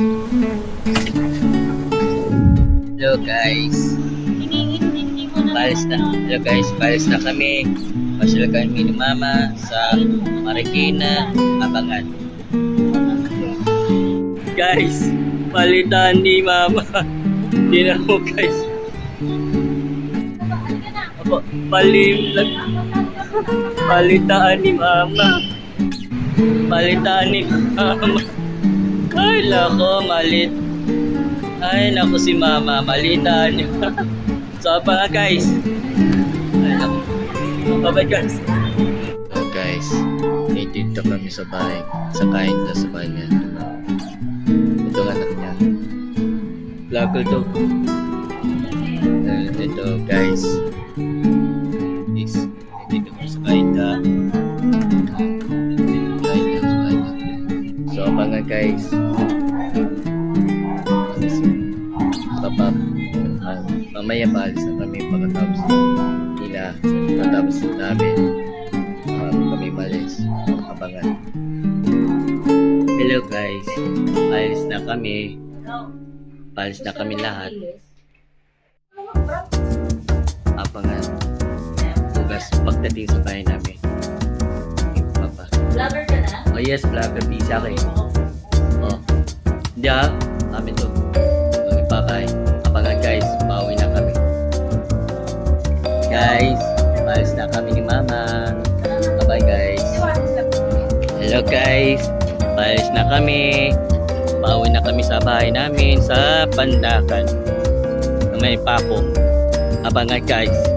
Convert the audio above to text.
Hello guys. Hello guys, palis na kami. Pasyal kami ni Mama sa Marikina, Abangan. Guys, palitan ni Mama. Hindi na mo guys. Palitan ni Mama. Palitan ni Mama. Ay, lako, malit. Ay, naku si Mama, malitan niyo. So, pa nga guys. Ay, naku. Bye-bye guys. So guys, dito kami sa bahay. Sa kain na sa bahay niya. Ito ang anak niya. Vlogger to. Ito guys. Dito kami sa kain na. So, pa nga guys. Mamaya paalis na kami pagkatapos nila, pagkatapos namin kami malis Abangan. Hello guys, paalis na kami lahat. Abangan bukas pagdating sa bahay namin. Papa, vlogger ka na? Oh yes, vlogger, pisa kayo. Oh, hindi amin to. Bye-bye. Abangan guys, pauwi na kami. Guys, paalis na kami ni Mama. Bye-bye guys. Hello guys, paalis na kami. Pauwi na kami sa bahay namin sa Pandakan. May papo. Abangan guys.